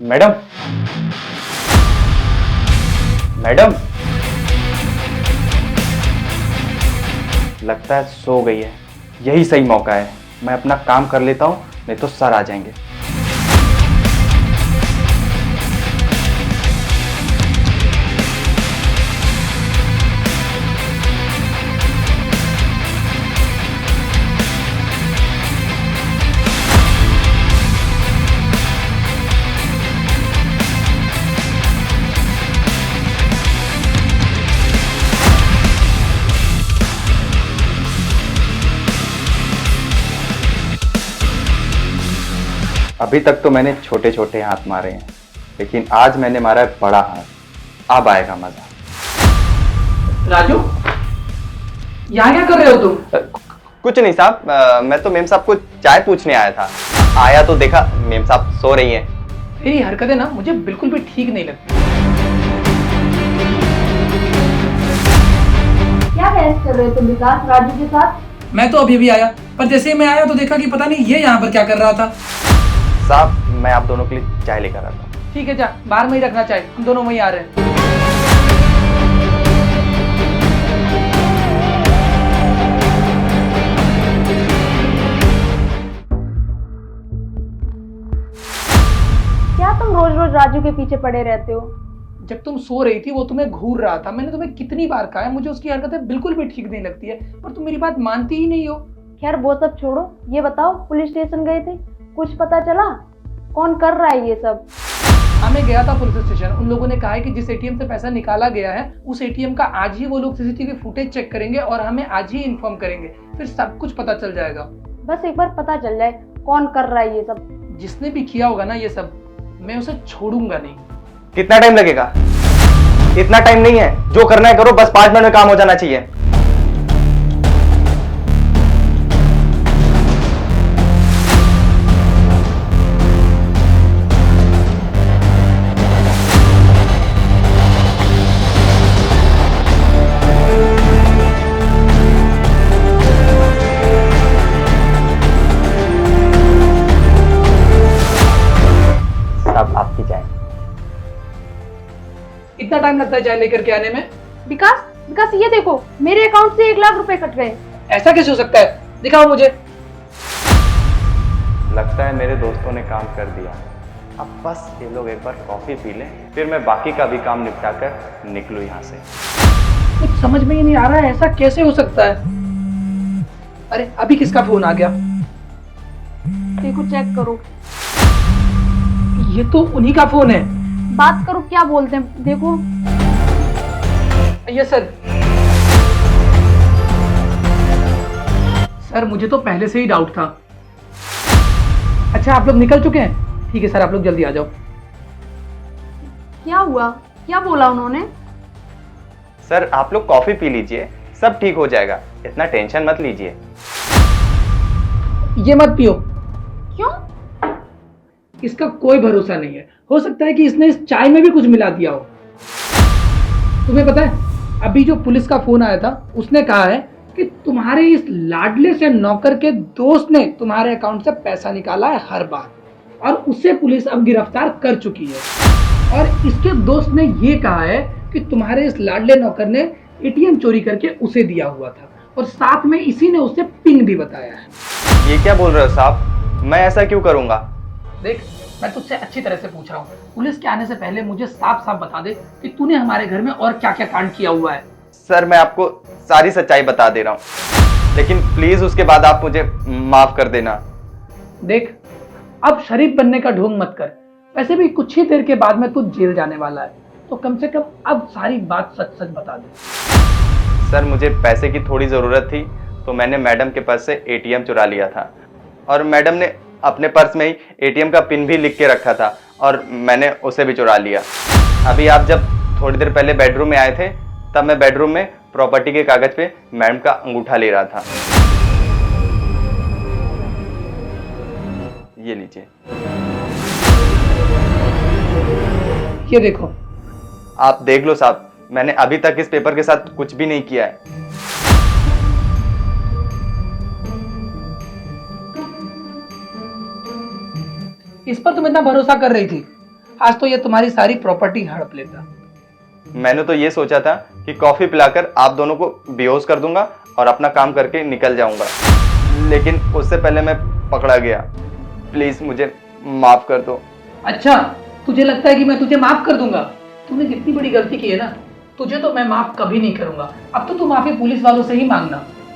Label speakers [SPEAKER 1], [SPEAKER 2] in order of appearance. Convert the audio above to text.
[SPEAKER 1] Madam, madam, लगता है सो गई है। यही सही मौका है, मैं अपना काम कर लेता हूँ, नहीं तो सर आ जाएंगे। अभी तक तो मैंने छोटे छोटे हाथ मारे हैं, लेकिन आज मैंने मारा है बड़ा हाथ। अब आएगा मजा।
[SPEAKER 2] राजू, यहाँ क्या कर रहे हो तुम?
[SPEAKER 1] कुछ नहीं साहब, मैं तो मेम साहब को चाय पूछने आया था। आया तो देखा मेम साहब सो रही हैं।
[SPEAKER 2] तेरी हरकतें ना मुझे बिल्कुल भी ठीक नहीं लगती।
[SPEAKER 3] क्या बहस कर रहे हो तुम विकास राजू के साथ?
[SPEAKER 2] मैं तो अभी भी आया, पर जैसे ही मैं आया तो देखा कि पता नहीं ये यहाँ पर क्या कर रहा था।
[SPEAKER 1] साहब, मैं आप दोनों के लिए चाय लेकर आता हूँ।
[SPEAKER 2] ठीक है, जा बाहर में ही रखना चाहिए, हम दोनों वहीं आ रहे हैं।
[SPEAKER 3] क्या तुम रोज रोज राजू के पीछे पड़े रहते हो?
[SPEAKER 2] जब तुम सो रही थी वो तुम्हें घूर रहा था। मैंने तुम्हें कितनी बार कहा है, मुझे उसकी हरकतें बिल्कुल भी ठीक नहीं लगती है, पर तुम मेरी बात मानती ही नहीं हो।
[SPEAKER 3] खैर वो सब छोड़ो, ये बताओ पुलिस स्टेशन गए थे, कुछ पता चला कौन कर रहा है ये सब?
[SPEAKER 2] हाँ, मैं गया था पुलिस स्टेशन। उन लोगों ने कहा है कि जिस एटीएम से पैसा निकाला गया है उस एटीएम का आज ही वो लोग सीसीटीवी फुटेज चेक करेंगे और हमें आज ही इन्फॉर्म करेंगे, फिर सब कुछ पता चल जाएगा।
[SPEAKER 3] बस एक बार पता चल जाए कौन कर रहा है ये सब।
[SPEAKER 2] जिसने भी किया होगा ना ये सब, मैं उसे छोड़ूंगा नहीं।
[SPEAKER 1] कितना टाइम लगेगा? इतना टाइम नहीं है, जो करना है करो, बस 5 मिनट में काम हो जाना चाहिए। सब आपकी चाय।
[SPEAKER 2] इतना टाइम लगता है चाय लेकर के आने में?
[SPEAKER 3] विकास विकास ये देखो, मेरे अकाउंट से 1 लाख रुपए कट गए।
[SPEAKER 2] ऐसा कैसे हो सकता है? दिखाओ मुझे।
[SPEAKER 1] लगता है मेरे दोस्तों ने काम कर दिया। अब बस ये लोग एक बार कॉफी पी लें, फिर मैं बाकी का भी काम निपटा कर निकलूं यहाँ से।
[SPEAKER 2] कुछ समझ में ही नहीं आ रहा है, ऐसा कैसे हो सकता है? अरे अभी किसका फोन आ गया?
[SPEAKER 3] देखो चेक करो।
[SPEAKER 2] ये तो उन्हीं का फोन है।
[SPEAKER 3] बात करो, क्या बोलते हैं देखो।
[SPEAKER 2] ये सर मुझे तो पहले से ही डाउट था। अच्छा आप लोग निकल चुके हैं? ठीक है सर, आप लोग जल्दी आ जाओ।
[SPEAKER 3] क्या हुआ, क्या बोला उन्होंने?
[SPEAKER 1] सर आप लोग कॉफी पी लीजिए, सब ठीक हो जाएगा, इतना टेंशन मत लीजिए।
[SPEAKER 2] ये मत पियो।
[SPEAKER 3] क्यों?
[SPEAKER 2] इसका कोई भरोसा नहीं है, हो सकता है कि इसने इस चाय में भी कुछ मिला दिया हो। तुम्हें पता है अभी जो पुलिस का फोन आया था उसने कहा है कि तुम्हारे इस लाडले से नौकर के दोस्त ने तुम्हारे अकाउंट से पैसा निकाला है हर बार, और उसे पुलिस अब गिरफ्तार कर चुकी है। और इसके दोस्त ने ये कहा है कि तुम्हारे इस लाडले नौकर ने एटीएम चोरी करके उसे दिया हुआ था, और साथ में इसी ने उसे पिन भी बताया है।
[SPEAKER 1] ये क्या बोल रहे हो साहब? मैं ऐसा क्यों करूंगा?
[SPEAKER 2] देख, मैं तुझसे अच्छी तरह से पूछ रहा हूँ, पुलिस के आने से पहले मुझे साफ साफ बता दे कि तूने हमारे घर में और क्या क्या कांड किया हुआ है।
[SPEAKER 1] सर मैं आपको सारी सच्चाई बता दे रहा हूँ, लेकिन प्लीज उसके बाद आप मुझे माफ कर देना।
[SPEAKER 2] देख, अब शरीफ बनने का ढोंग मत कर। वैसे भी कुछ ही देर के बाद में तू जेल जाने वाला है, तो कम से कम अब सारी बात सच सच बता दे।
[SPEAKER 1] सर मुझे पैसे की थोड़ी ज़रूरत थी, तो मैंने मैडम के पर्स से एटीएम चुरा लिया था, और मैडम ने अपने पर्स में ही एटीएम का पिन भी लिख के रखा था, और मैंने उसे भी चुरा लिया। अभी आप जब थोड़ी देर पहले बेडरूम में आए थे, तब मैं बेडरूम में प्रॉपर्टी के कागज पे मैडम का अंगूठा ले रहा था। ये लीजिए।
[SPEAKER 2] ये देखो।
[SPEAKER 1] आप देख लो साहब, मैंने अभी तक इस पेपर के साथ कुछ भी नहीं किया है।
[SPEAKER 2] इस पर तुम इतना भरोसा कर रही थी, आज तो ये तुम्हारी सारी प्रॉपर्टी हड़प लेता।
[SPEAKER 1] मैंने तो ये सोचा था कि कॉफी पिलाकर आप दोनों को बेहोश कर दूंगा और अपना काम करके निकल जाऊंगा, लेकिन उससे पहले मैं पकड़ा गया। प्लीज मुझे माफ कर दो।
[SPEAKER 2] अच्छा, तुझे लगता है कि मैं तुझे माफ कर दूंगा? तूने जितनी बड़ी गलती की है ना, तुझे तो मैं माफ कभी नहीं करूंगा। अब तो तू माफी पुलिस वालों से ही मांगना।